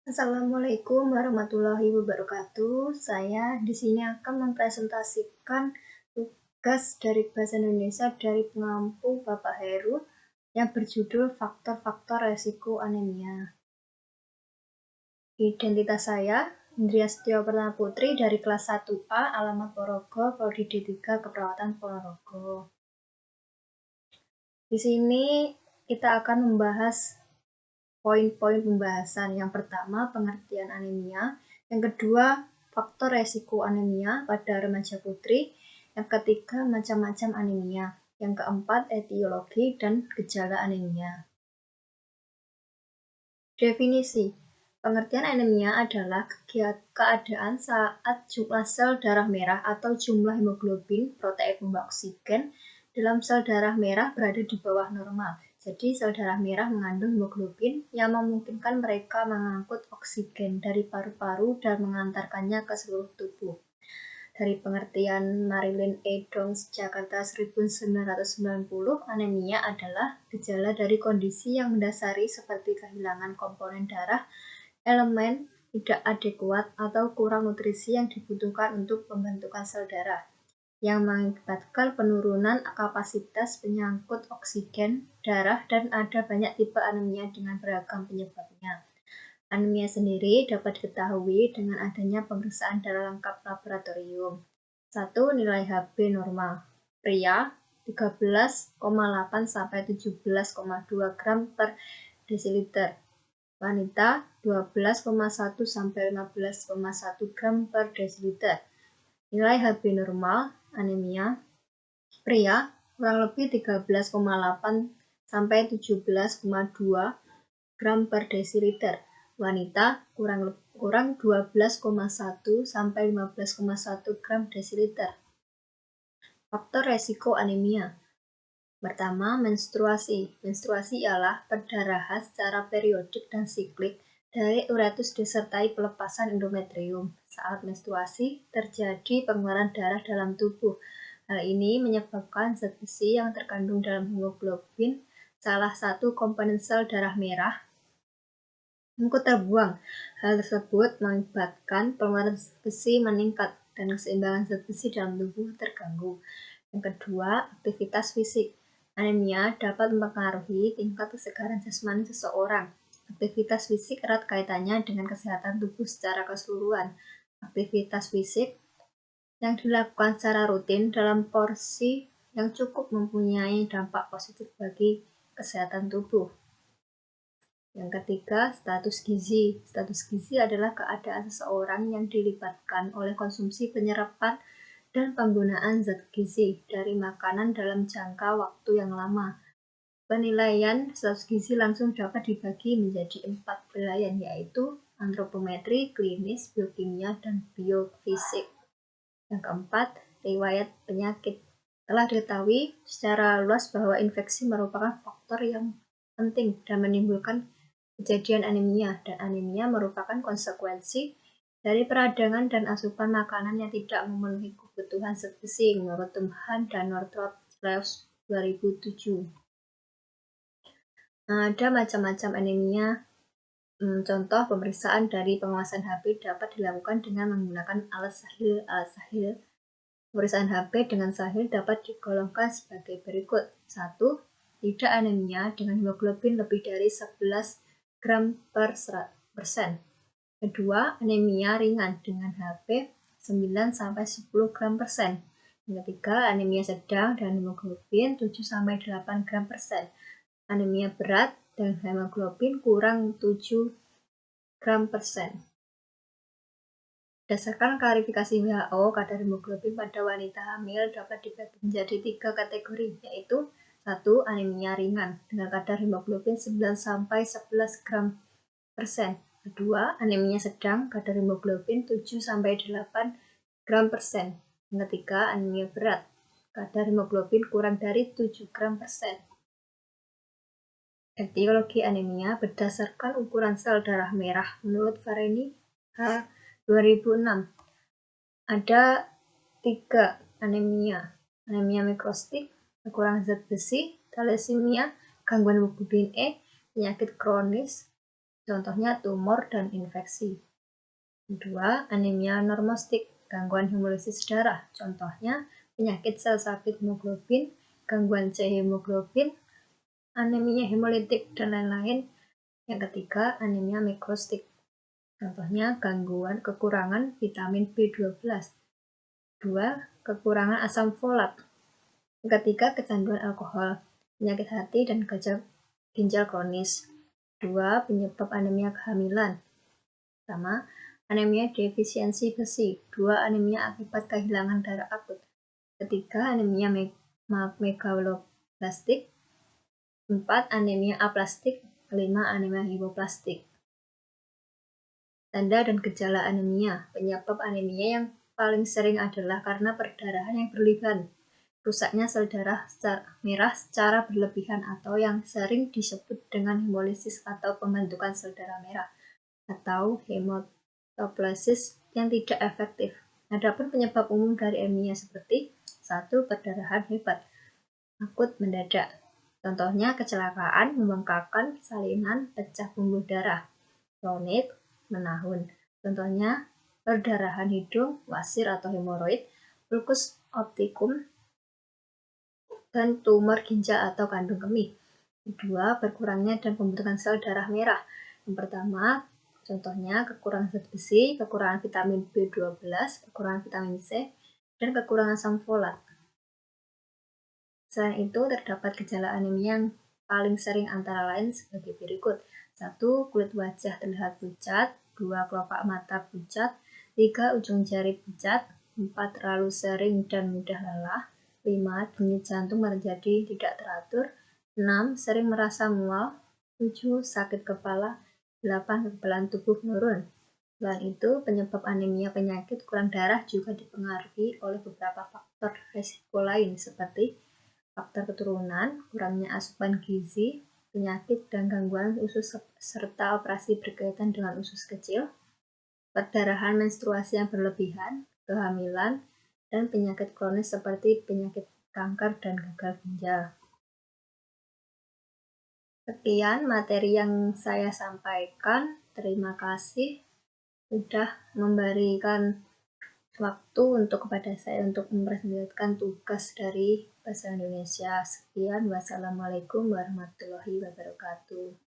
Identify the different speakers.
Speaker 1: Assalamualaikum warahmatullahi wabarakatuh. Saya di sini akan mempresentasikan tugas dari Bahasa Indonesia dari pengampu Bapak Heru yang berjudul Faktor-faktor Resiko Anemia. Identitas saya, Indria Setio Pratama Putri dari kelas 1A, alamat Ponorogo, Prodi D3 Keperawatan Ponorogo. Di sini kita akan membahas poin-poin pembahasan. Yang pertama, pengertian anemia. Yang kedua, faktor resiko anemia pada remaja putri. Yang ketiga, macam-macam anemia. Yang keempat, etiologi dan gejala anemia. Definisi. Pengertian anemia adalah keadaan saat jumlah sel darah merah atau jumlah hemoglobin protein pembawa oksigen dalam sel darah merah berada di bawah normal. Jadi sel darah merah mengandung hemoglobin yang memungkinkan mereka mengangkut oksigen dari paru-paru dan mengantarkannya ke seluruh tubuh. Dari pengertian Marilyn E. Dongs, Jakarta 1990, anemia adalah gejala dari kondisi yang mendasari seperti kehilangan komponen darah, elemen tidak adekuat atau kurang nutrisi yang dibutuhkan untuk pembentukan sel darah, yang mengakibatkan penurunan kapasitas penyangkut oksigen darah dan ada banyak tipe anemia dengan beragam penyebabnya. Anemia sendiri dapat diketahui dengan adanya pemeriksaan darah lengkap laboratorium. 1. Nilai Hb normal. Pria 13,8 sampai 17,2 gram per desiliter. Wanita 12,1 sampai 15,1 gram per desiliter. Nilai Hb normal anemia pria kurang lebih 13,8 sampai 17,2 gram per desiliter. Wanita kurang 12,1 sampai 15,1 gram desiliter. Faktor resiko anemia. Pertama, menstruasi. Menstruasi ialah perdarahan secara periodik dan siklik dari uretus disertai pelepasan endometrium. Saat menstruasi, terjadi pengeluaran darah dalam tubuh. Hal ini menyebabkan zat besi yang terkandung dalam hemoglobin, salah satu komponen sel darah merah, ikut terbuang. Hal tersebut mengakibatkan pengeluaran zat besi meningkat dan keseimbangan zat besi dalam tubuh terganggu. Yang kedua, aktivitas fisik. Anemia dapat mempengaruhi tingkat kesegaran jasmani seseorang. Aktivitas fisik erat kaitannya dengan kesehatan tubuh secara keseluruhan. Aktivitas fisik yang dilakukan secara rutin dalam porsi yang cukup mempunyai dampak positif bagi kesehatan tubuh. Yang ketiga, status gizi. Status gizi adalah keadaan seseorang yang dilibatkan oleh konsumsi penyerapan dan penggunaan zat gizi dari makanan dalam jangka waktu yang lama. Penilaian status gizi langsung dapat dibagi menjadi 4 penilaian, yaitu antropometri, klinis, biokimia, dan biofisik. Yang keempat, riwayat penyakit. Telah diketahui secara luas bahwa infeksi merupakan faktor yang penting dan menimbulkan kejadian anemia, dan anemia merupakan konsekuensi dari peradangan dan asupan makanan yang tidak memenuhi kebutuhan zat besi menurut Tumhan dan Northrop 2007. Ada macam-macam anemia. Contoh pemeriksaan dari pengawasan Hb dapat dilakukan dengan menggunakan alat sahil. Pemeriksaan Hb dengan sahil dapat digolongkan sebagai berikut. 1. Tidak anemia dengan hemoglobin lebih dari 11 gram per 100%. Kedua, anemia ringan dengan Hb 9-10 gram persen. Yang ketiga, anemia sedang dan hemoglobin 7-8 gram persen. Anemia berat dan hemoglobin kurang 7 gram persen. Berdasarkan klarifikasi WHO, kadar hemoglobin pada wanita hamil dapat dibagi menjadi 3 kategori, yaitu 1. Anemia ringan dengan kadar hemoglobin 9-11 gram persen. Kedua, anemia sedang, kadar hemoglobin 7-8 gram persen. Yang ketiga, anemia berat, kadar hemoglobin kurang dari 7 gram persen. Etiologi anemia berdasarkan ukuran sel darah merah menurut Vareni H. 2006. Ada 3 anemia. Anemia mikrostik, kekurangan zat besi, thalassemia, gangguan hemoglobin E, penyakit kronis, contohnya tumor dan infeksi. Kedua, anemia normostik, gangguan hemolisis darah, contohnya penyakit sel sakit hemoglobin, gangguan C hemoglobin, anemia hemolitik, dan lain-lain. Yang ketiga, anemia mikrostik, contohnya gangguan kekurangan vitamin B12. Dua, kekurangan asam folat. Yang ketiga, kecanduan alkohol, penyakit hati, dan ginjal kronis. Dua, penyebab anemia kehamilan. Pertama, anemia defisiensi besi. Dua, anemia akibat kehilangan darah akut. Ketiga, anemia megaloblastik. Empat, anemia aplastik. Kelima, anemia hipoplastik. Tanda dan gejala anemia. Penyebab anemia yang paling sering adalah karena perdarahan yang berlebihan, rusaknya sel darah merah secara berlebihan atau yang sering disebut dengan hemolisis atau pembentukan sel darah merah, atau hematopoiesis yang tidak efektif. Adapun penyebab umum dari anemia seperti 1. Perdarahan hebat akut mendadak. Contohnya kecelakaan, membengkakan salinan, pecah pembuluh darah. Kronik, menahun. Contohnya perdarahan hidung, wasir atau hemoroid, ulkus optikum, dan tumor ginjal atau kandung kemih. Kedua, berkurangnya dan pembentukan sel darah merah. Yang pertama, contohnya kekurangan zat besi, kekurangan vitamin B12, kekurangan vitamin C, dan kekurangan asam folat. Selain itu, terdapat gejala anemia yang paling sering antara lain sebagai berikut. 1. Kulit wajah terlihat pucat. 2. Kelopak mata pucat. 3. Ujung jari pucat. 4. Terlalu sering dan mudah lelah. 5. Denyut jantung terjadi tidak teratur. 6. Sering merasa mual. 7. Sakit kepala. 8. Kekebalan tubuh menurun. Selain itu, penyebab anemia penyakit kurang darah juga dipengaruhi oleh beberapa faktor risiko lain seperti faktor keturunan, kurangnya asupan gizi, penyakit dan gangguan usus serta operasi berkaitan dengan usus kecil, perdarahan menstruasi yang berlebihan, kehamilan, dan penyakit kronis seperti penyakit kanker dan gagal ginjal. Sekian materi yang saya sampaikan. Terima kasih sudah memberikan waktu kepada saya untuk mempresentasikan tugas dari Bahasa Indonesia. Sekian, wassalamualaikum warahmatullahi wabarakatuh.